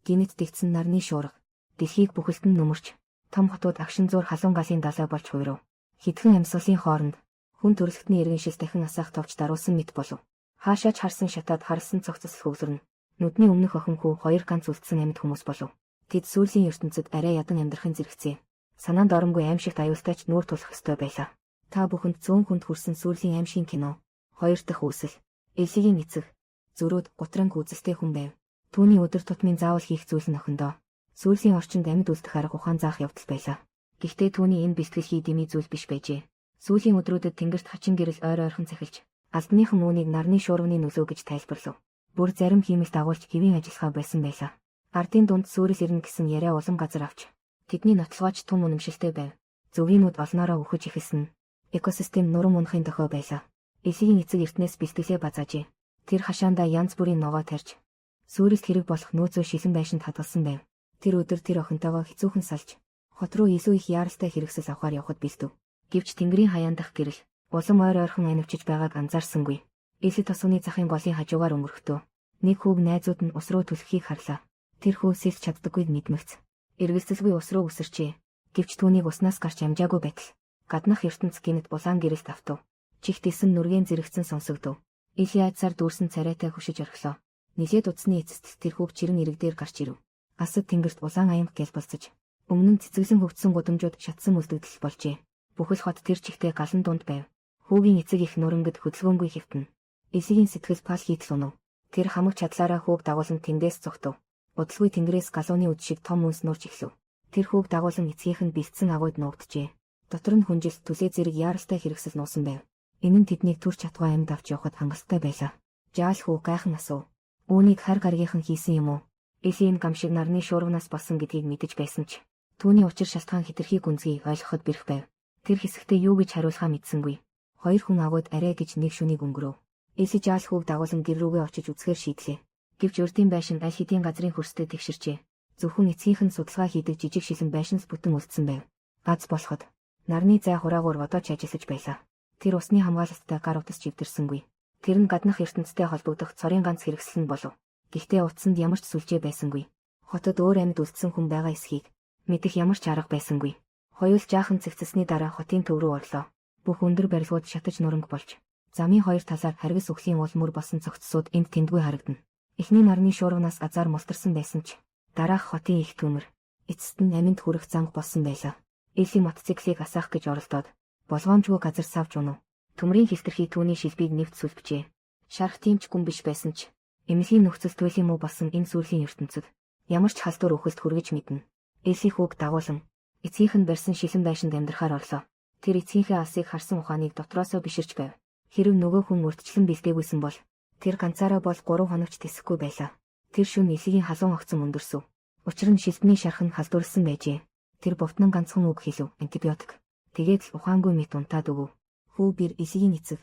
Гинэт дэгдсэн нарны шуурга. Дэлхийг бүхэлдэн нөмөрч, том хотууд агшин зуур халуун галын далай болж хуйрав. Хитгэн амьсгалын хооронд хүн төрөлхтний иргэн шил дахин асаах товч даруулсан мэт болов. Хаашаач харсан шатаад харсан цогцос хөвсөрнө. Нүдний өмнөх охин хүү хоёр ганц үлдсэн амьд хүмүүс болов. Тэд сүүлийн ертөнцид арай ядан амьдрахын зэрэгцээ. Санаанд оромгүй аимшигт аюултайч нүүр тулах ёстой байлаа. Та бүхэнд 100 хүнд хүрсэн сүүлийн аимшигын кино. 2 дахь үүсэл. Элсигийн эцэг. Зөрүүд гутранг үзэлтэй хүн байв. Түүний өдөр тутмын заавал хийх зүйл нь охиндоо. Сүүлийн орчинд амьд үлдэх арга ухаан заах явдал байлаа. Гэхдээ түүний энэ бэлтгэл дэмий зүйл биш байжээ. Сүүлийн өдрүүдэд тэнгэрт хачин гэрэл ойр ойрхон цахилж, алданыхан үүнийг нарны шуурганы нөлөө гэж тайлбарлав. Бүр зарим хиймэл дагуулж хэвийн ажиллагаа байсан байлаа. Ардын дунд сүрэл ирнэ гэсэн яриа улам газар авч. Тэдний нотлогооч түн үнэмшилтэй байв. Зөвгийнүүд олноороо үхэж ихэлсэн. Экосистем нурам унахын дохой байлаа. Элсигийн эцэг эртнээс бэлтгэлээ базаажээ. Тэр хашаандаа янз бүрийн ногоо тарьж, сүрэлт хэрэг болох нөөцөө шилэн байшинд хадгалсан байв. Тэр өдөр тэр охинтойгоо хэцүүхэн салж, хот руу илүү их яаралтай хэрэгсэл авахар явхад бэлдэв. Гэвч тэнгэрийн хаяан дах гэрэл, улам ойр ойрхон анивчиж байгааг анзаарсангүй. Элси тосгоны захын голын хажуугаар өнгөрөхдөө нэг хүүг найзууд нь ус руу түлхэхийг харлаа. Тэр хүү сэлж чаддаггүйд мэдмэгц. Эргэлзэлгүй ус руу үсэрчээ. Гэвч түүнийг уснаас гарч амжаагүй байтал гаднах ертөнц гинэт булаан гэрэлт автав. Чихт исэн нүргэн зэрэгцэн сонсогдов. Элси айдсаар дүүрсэн царайтай хөшиж орхилоо. Нилээд удсны эцэст тэр хүүг чирэн ирэг дээр гарч ирэв. Асад тэнгэрт улаан аянга гэлбэлцэж, өмнө нь цэцэглэн хөвгдсөн гудамжууд шатсан үлдэгдэл болжээ. Бүхэл хот тэр чихтэй галан дунд байв. Хүүгийн эцэг их нурангад хөдөлгөөнгүй хэвтэн. Элсигийн сэтгэл пал хийтэл унав. Тэр хамаг чадлаараа хүүг дагуулan тэндээс зогтов. Удалгүй тэнгэрээс галууны үд шиг том үнс нурж эхлэв. Тэр хүүг дагуулan эцгийнх нь бэлдсэн агуйд нуугджээ. Дотор нь хүнжилт түлээ зэрэг яаралтай хэрэгсэл нуусан байв. Энэ нь тэднийг түр чадгаа амьд авч явахад хангалттай байлаа. Жаал хүү гайхан асуув. Үүнийг хар гаргийнхан хийсэн юм уу? Элси энэ гамшиг нарны шуурганаас болсон гэдгийг мэдэж байсан ч түүний учир шалтгаан хэтэрхий гүнзгий ойлгоход бэрх байв. Тэр хэсэгтээ юу гэж хариулахаа мэдсэнгүй. Хоёр хүн агуйд арай гэж нэг шүнийг өнгөрөв. Элси жаал хүүг дагуулan гэр рүүгээ очиж үзэхээр шийдлээ. Гэвч урдын байшин аль хэдийн газрын хөрстэй тэгшэрчээ. Зөвхөн эцгийнх нь судалгаа хийдэг жижиг шилэн байшинс бүтэн үлдсэн байв. Аз болоход нарны зай хураагуур одоо ч ажиллаж байлаа. Тэр усны хамгаалалттай гар утас живдэрсэнгүй. Тэр нь гаднах ертөнцтэй холбогдох цорын ганц хэрэгсэл нь болов. Гэхдээ утсанд ямар ч сүлжээ байсангүй. Хотод өөр амьд үлдсэн хүн байгаа эсхийг мэдэх ямар ч арга байсангүй. Хоёул жаахан цэгцсэний дараа хотын төв рүү орлоо. Бүх өндөр барилгууд шатаж нуранг болж, замын хоёр талаар харгас өхлийн уул мөр босон цогцсууд энд тэндгүй харагдана. Эхний нарны шуурганаас азар мултарсан байсан ч дараах хотын их төмөр эцэст нь аминд хүрэх занг болсон байлаа. Элси мотоциклийг асаах гэж оролдоод болгоомжгүй газар савж унав. Төмрийн хилтерхий түүний шилбийг нэвт сүлбжээ. Шарах тийм ч гүн биш байсан ч эмнэлгийн нөхцөл туйлын муу болсон энэ сүүлийн ертөнцид ямар ч халдвар үхэлд хүргэж мэднэ. Элси хүүг дагуулan эцгийнх нь барьсан шилэн байшинд амьдрахаар орлоо. Тэр эцгийнхээ алсыг харсан ухааныг дотроосоо биширч байв. Хэрэв нөгөө хүн урьдчилан бэлдээгүйсэн бол тэр ганцаараа бол 3 хоногч тэсэхгүй байлаа. Тэр шөнө Элсигийн халуун огцон өндөрсөв. Учир нь шилбэний шарх нь халдварласан байжээ. Тэр бовтнон ганцхан үг хэлв. Антибиотик. Тэгээд л ухаангүй мэт унтаад өгөв. Хүү бэр Элсигийн эцэг.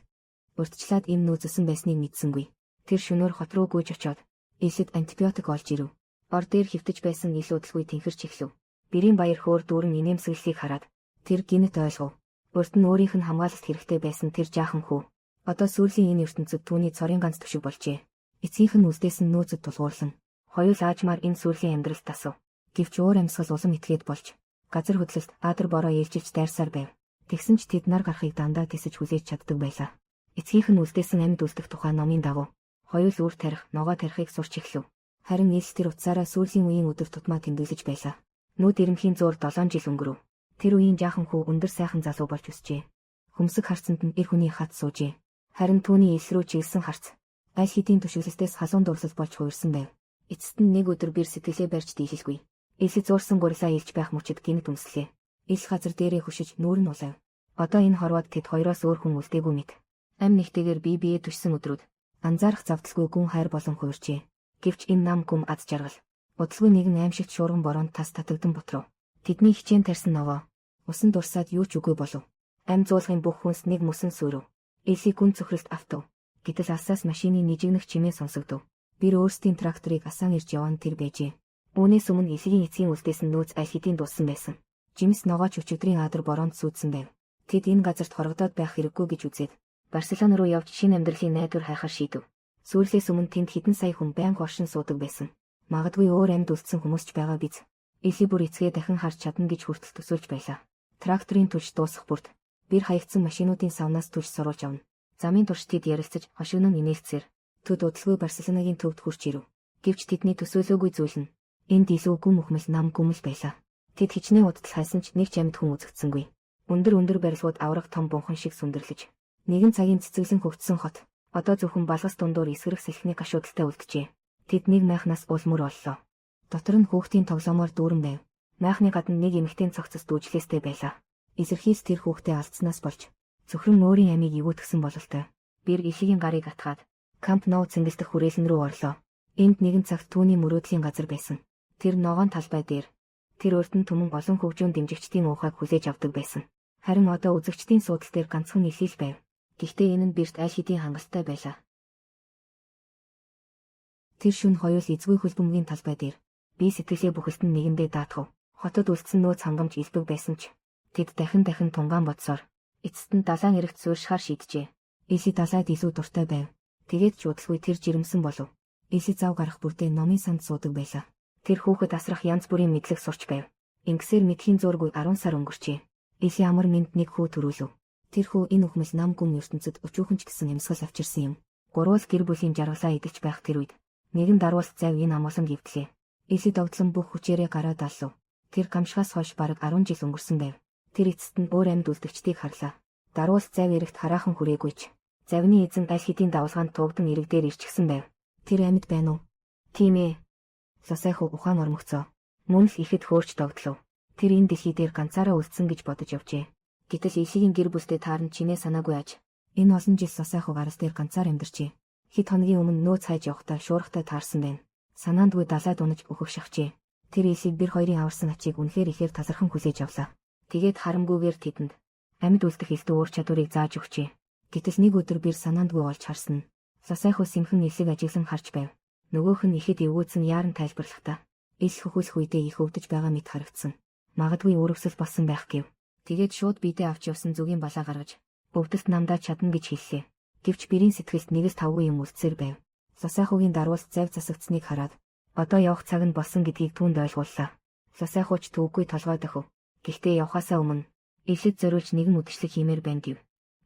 Урьдчилаад им нүүзсэн байсныг мэдсэнгүй. Тэр шөнөөр хот руу гүйж очоод Элсид антибиотик олж ирэв. Ор дээр хөвтөж байсан ил удалгүй тэнхэрч эхлэв. Бэрийн баяр хөөр дүүрэн инээмсэглэлийг хараад тэр гинэт ойлгов. Урд нь өөрийнх нь хамгаалалт хэрэгтэй байсан тэр жаахан хүү. Одоо сүүлийн энэ ертөнцид түүний цорын ганц төшөг болжээ. Эцгийнх нь үлдээсэн нөөцөд тулгуурлан хоёул аажмаар энэ сүүлийн амьдралд тасав. Гэвч өөр амьсгал улам итгээд болж газар хөдлөлт аадар бороо ээлжилж дайрсаар байв. Тэгсэн ч тэд нар гарахыг дандаа тэсэж хүлээж чаддаг байлаа. Эцгийнх нь үлдээсэн амьд үлдэх тухай номын дагуу хоёул үр тарих, ногоо тарихыг сурч эхлэв. Харин Элс тэр утсаараа сүүлийн үеийн өдөр тутмаа тэмдэглэж байлаа. Нүүд ирэмхийн зуур 7 жил өнгөрөв. Тэр үеийн жаахан хүү өндөр сайхан залуу болж өсчээ. Хөмсг харцанд нь эр хүний хат суужээ. Харин түүний Элс рүү чиглэсэн харц аль хэдийн төшөглөлтөөс халуун дурлал болж хуурсан байв. Эцэст нь нэг өдөр бэр сэтгэлээ барьж дийлэлгүй. Элс зуурсан гурилаа илж байх мөчөд гинэт өмслөө. Элс газар дээрээ хөшиж нүүр нь улайв. Одоо энэ хорвоод тэд хоёроос өөр хүн үлдээгүй мэт. Ам нэгтэйгээр бие бие төшсөн өдрүүд анзаарах завдалгүй гүн хайр болон хуурчээ. Гэвч энэ нам гүм аз жаргал. Удалгүй нэгэн аимшигт шуурган бороонд тас татагдан ботров. Тэдний хичээн тарьсан ногоо усан дурсаад юу ч үгүй болов. Ам зуулгын бүх хүнс нэг мөсөн сүрв. Элси гүн цөхрөлт автав. Гэтэл асаас машины нижигнэх чимээ сонсогдов. Бэр өөрсдийн тракторыг асаан ирж яван тэр байжээ. Үүнээс өмнө Элсигийн эцгийн үлдээсэн нөөц аль хэдийн дуссан байсан. Жимс ногооч өчигдрийн аадар бороонд сүйдсэн байв. Тэд энэ газарт хорогдоод байх хэрэггүй гэж үзээд Барселона руу явж шинэ амьдралын найдвар хайхаар шийдэв. Сүүлээс өмнө тэнд хэдэн сая хүн байнга оршин суудаг байсан. Магадгүй өөр амьд үлдсэн хүмүүс ч байгаа биз. Эли бүр эцгээ дахин харж чадна гэж хүртэл төсөөлж байлаа. Тракторын түлш дуусах бүрд бэр хаягдсан машинуудын савнаас түлш суруулж авна. Замын турш тэд ярилцаж хошигнон инээлцээр төд удалгүй Барселонагийн төвд хурж ирэв. Гэвч тэдний төсөөлөөгүй зүйл нь энд илүү гүм өхмөл нам гүмэл байлаа. Тэд хичнээн удал хайсан ч нэг ч амьд хүн үзэгдсэнгүй. Өндөр барилгууд авраг том бунхан шиг сүндэрлэж. Нэгэн цагийн цэцэглэн хөгжсөн хот одоо зөвхөн балгас дундуур эсгэрэх салхины гашуудалтай үлджээ. Тэд нэг майхнаас улмөр боллоо. Дотор нь хүүхдийн тоглоомоор дүүрэн байв. Майхны гадна нэг эмэгтэй цогцос дүүжлээстэй байлаа. Эсэрхийц тэр хүүхдээ алдснаас болж зөвхөн өөрийн амийг ивүүтгсэн бололтой. Бэр Элигийн гарыг атгаад Камп Nou цэнгэлдэх хүрээлэн рүү орлоо. Энд нэгэн цагт түүний мөрөөдлийн газар байсан. Тэр ногоон талбай дээр тэр урд нь түмэн олон хөгжүүн дэмжигчдийн уухайг хүлээж авдаг байсан. Харин одоо үзэгчдийн суудал дээр ганцхан Эли л байв. Гэхдээ энэ нь Бэрт аль хэдийн хангалттай байлаа. Тэр шөнө хоёул эзгүй хөлбөмбөгийн талбай дээр би сэтгэлээ бүхэлдэн нэгэндээ даатгав. Хотод үлдсэн нөөц хангамж илбэг байсан ч тэд дахин тунгаан бодсоор эцэст нь далайн эрэгт суурьшихаар шийджээ. Эли далайд илүү дуртай байв. Тэгээд ч удалгүй тэр жирэмсэн болов. Эли зав гарах бүрдээ номын санд суудаг байлаа. Тэр хүүхэд асрах янз бүрийн мэдлэг сурч байв. Ингэсээр мэдхийн зургүй 10 сар өнгөрчээ. Эли амар мэнд нэг хүү төрүүлв. Тэр хүү энэ өхмөл нам гүм ертөнцид өчүүхэнч гэсэн амьсгал авчирсан юм. Гурвал гэр бүлийн жаргалаа идэлж байх тэр үед нэгэн даруус зав энэ амгалан гівтлээ. Эли догдлон бүх хүчээрээ гараа даллав. Тэр гамшгаас хойш бараг 10 жил өнгөрсөн байв. Тэр эцэст нь өөр амьд үлдэгчдийг харлаа. Даруус зав эрэгт хараахан хүрээгүйч. Завны эзэн аль хэдийн давлгаанд тугдан эрэг дээр ирчихсэн байв. Тэр амьд байна уу? Тийм ээ. Сосайхуу ухаан ормогцоо. Мөн л ихэд хөөрч догдлов. Тэр энэ дэлхий дээр ганцаараа үлдсэн гэж бодож явжээ. Гэтэл Элигийн гэр бүлтэй таарн чинээ санаагүй аж. Энэ олон жил Сосайхуу гарас дээр ганцаар амьдарчээ. Хэд хоногийн өмнө нөөц хайж явахдаа шуурхтай таарсан байна. Санаандгүй далайд унаж өөхөх шахжээ. Тэр Элиг бэр хоёрын аварсан ачийг үнэхээр ихээр тасархан хүлээж авлаа. Тэгээд харамгүйгээр тэдэнд амьд үлдэх элдв уур чадварыг зааж өгчээ. Гэтэл нэг өдөр бэр санаандгүй олж харсан. Сосайхуу сэмхэн Элиг ажиглан харж байв. Нөгөөх нь ихэд эвгүүцэн яаран тайлбарлахдаа ил хөхүүлэх үедээ их өвдөж байгаа мэт харагдсан. Магадгүй өрөвсөл болсон байх гэв. Тэгээд шууд биедээ авч явсан зүгийн балаа гаргаж өвдөлт намдаа чадна гэж хэллээ. Гэвч бэрийн сэтгэлд нэг л тавгүй юм үлдсээр байв. Сосайхуугийн даруус зав засагдсныг хараад одоо явах цаг нь болсон гэдгийг түүнд ойлгууллаа. Сосайхууч төвгүй толгой дохив. Гэхдээ явхаасаа өмнө Элид зориулж нэгэн үдшилэг хиймээр байна гэв.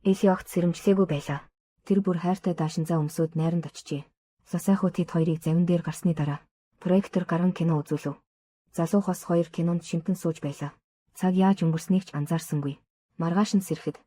Эли огт сэрэмжлээгүй байлаа. Тэр бүр хайртай даашинзаа өмсөд найранд очижээ. Сосайхуу тэд хоёрыг завин дээр гарсны дараа проектор гарган кино үзүүлв. Залуу хос хоёр кинонд шинтэн сууж байлаа. Цаг яаж өнгөрснийг ч анзаарсангүй. Маргааш нь сэрэхэд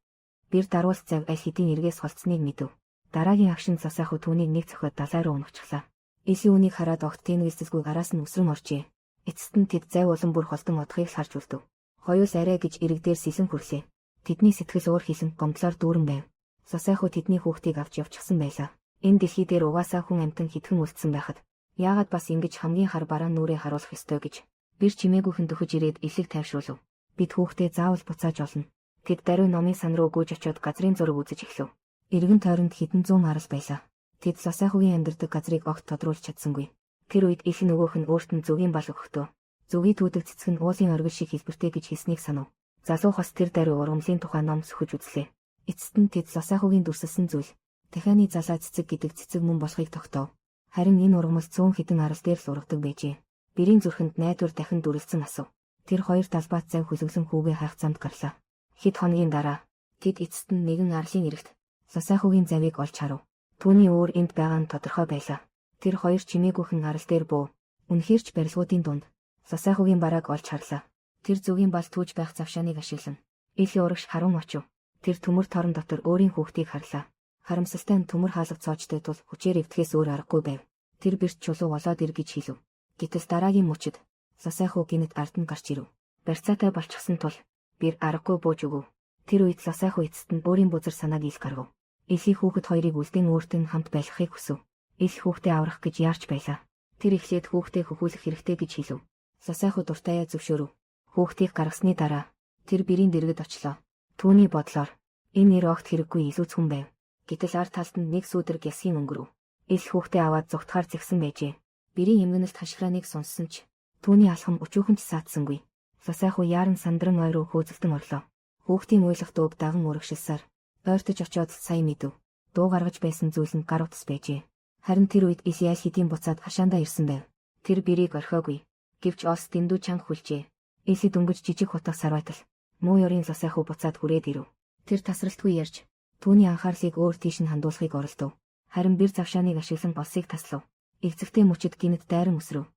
бэр даруус зав аль хэдийн эргээс холцсныг мэдэв. Дараагийн агшин Сосайхуу түүнийг нэг цохиод далай руу унагчлаа. Эли үүнийг хараад огт тэнэгэлцэлгүй араас нь өсрөн оржээ. Эцэст нь тэд зав улам бүр холдон одохыг л харж үлдэв. Хоёул арай гэж эрэг дээр сэлэн хүрлээ. Тэдний сэтгэл уур хилэн гомдлоор дүүрэн байв. Сосайхуу тэдний хүүхдийг авч явчихсан байлаа. Энэ дэлхий дээр угаасаа хүн амтан хитгэн үлдсэн байхад яагаад бас ингэж хамгийн хар бараан нүрээ харуулах ёстой гэж бэр чимээгүйхэн дөхөж ирээд Элиг тайвшруулв. Бид хүүхдээ заавал буцааж олно. Тэд даруй номын сан руу гүйж очиод газрын зураг үзэж эхлэв. Иргэн тойронд хэдэн зуун арал байлаа. Тэд Сосайхуугийн амьдардаг газрыг огт тодруулж чадсангүй. Тэр үед Эли нөгөөх нь өөрт нь зүгийн бал өгөхдөө зүгийн түүдэг цэцэг нь уулын оргил шиг хэлбэртэй гэж хэлснийг санав. Залуу хос тэр даруй ургамлын тухай ном сөхөж үзлээ. Эцэст нь тэд Сосайхуугийн дүрсэлсэн зүйл дахианы залаа цэцэг гэдэг цэцэг мөн болохыг тогтоов. Харин энэ ургамал цөөн хідэн арал дээр л ургадаг байжээ. Бэрийн зүрхэнд найдвар дахин дүрлсэн асуу. Тэр хоёр талбайт зав хүлэглэн хүүгээ хайх замд гарлаа. Хэд хоногийн дараа тэд эцэст нь нэгэн арлын эрэгт Сосайхуугийн завыг олж харав. Түүний өөр энд байгаа нь тодорхой байлаа. Тэр хоёр чимээгүйхэн арал дээр буу. Үнэхээр ч барилгуудын дунд Сосайхуугийн барааг олж харлаа. Тэр зүгийн бал түүж байх завшааныг ашиглан Эли урагш харун очив. Тэр төмөр торон дотор өөрийн хүүхдийг харлаа. Харамсалтай нь төмөр хаалга цоочтой тул хүчээр эвдэхээс өөр аргагүй байв. Тэр бэрт чулуу болоод ир гэж хэлв. Гэтэл дараагийн мөчид Сосайхуу гинэт ард нь гарч ирэв. Барьцаатай болчихсон тул бэр аргагүй бууж өгөв. Тэр үед Сосайхуу эцэст нь өөрийн бузар санааг ил гаргав. Эли хүүхэд хоёрыг үлдэн өөрт нь хамт байлгахыг хүсв. Эли хүүхдээ аврах гэж яарч байлаа. Тэр эхлээд хүүхдээ хөхүүлэх хэрэгтэй гэж хэлв. Сосайхуу дуртайа зөвшөөрөв. Хүүхдийг гаргасны дараа тэр бэрийн дэргэд очлоо. Түүний бодлоор энэ нэр огт хэрэггүй илүүцхэн байв. Гэтэл ард талд нь нэг сүүдэр гясгийн өнгөрөв. Эли хүүхдээ аваад зүгтгаар зэгсэн байжээ. Бэрийн эмгэнэлт хашгирааныг сонссон ч түүний алхам өчүүхэн ч саадсангүй. Сосайхуу яаран сандран ой руу хөөцөлдөн орлоо. Хүүхдийн уйлах дууг даган урагшилсаар ойртож очиод сая мэдэв. Дуу гаргаж байсан зүйл нь гар утас байжээ. Харин тэр үед Эли аль хэдийн буцаад хашаандаа ирсэн байв. Тэр бэрийг орхиогүй. Гэвч Ос дэндүү чанга хүлжээ. Эси дөнгөж жижиг хутга сарвайтал. Муу ёрын лосайхуу буцаад хүрээд ирэв. Тэр тасралтгүй ярьж түүний анхаарлыг өөр тийш нь хандуулахыг оролдов. Харин бэр завшааныг ашиглан болсыг таслав. Игцэгтэй мөчөд гинэт дайран өсрөв.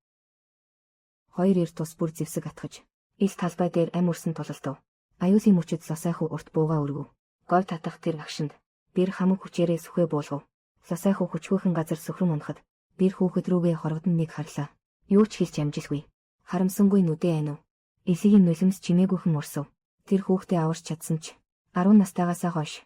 Хоёр эр тус бүр зэвсэг атгаж ил талбай дээр ам өрсөн тулалдав. Аюулын мөчөд лосайхуу урт бууга өргөв. Говь татах тэр агшинд бэр хамаг хүчээрээ сүхэ буулгав. Лосайхуу хүчгүйхэн газар сөхрөн унахад бэр хүүхэд рүүгээ хоргодон нэг харлаа. Юу ч хэлж амжилгүй. Харамсангүй нүдээ айнав. Эсигийн нулимс чимээгүйхэн урсав. Тэр хүүхдээ аварч чадсан ч 10 настайгаасаа хойш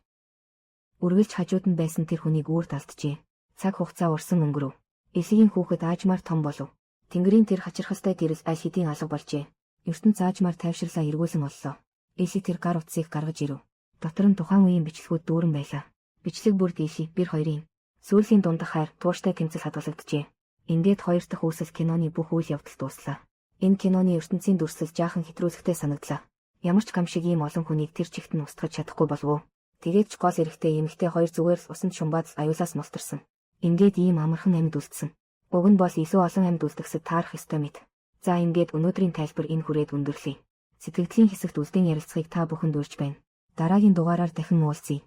үргэлж хажууд нь байсан тэр хүнийг үүрд алджээ. Цаг хугацаа урсан өнгөрөв. Эсигийн хүүхэд аажмаар том болов. Тэнгэрийн тэр хачирхастай тэрс аль хэдийн алга болжээ. ертөнц заажмаар тайвширлаа эргүүлсэн оллоо. Эси тэр гар утсыг гаргаж ирэв. Дотор нь тухайн үеийн бичлэгүүд дүүрэн байлаа. Бичлэг бүр Эси бэр хоёрын сүүлийн дундах хайр тууштай тэмцэл хадгалагджээ. Ингээд хоёр дахь үүсэл киноны бүх үйл явдал дууслаа. Энэ киноны ертөнцийн дүрслэл жаахан хэтрүүлэхтэй санагдлаа. Ямар ч гам шиг ийм олон хүнийг тэр чигт нь устгаж чадахгүй болов уу? Тэгээд ч гол эрэхтэй эмэгтэй хоёр зүгээр л усанд шумбаад аюулаас мултарсан. Ингээд ийм амархан амьд үлдсэн. Уг нь бол илүү олон амьд үлдгэсэд таарах ёстой мэт. За ингээд өнөөдрийн тайлбар энэ хүрээд өндөрлөе. Сэтгэгдлийн хэсэгт үлдэн ярилцахыг та бүхэнд урьж байна. Дараагийн дугаараар дахин уулзъя.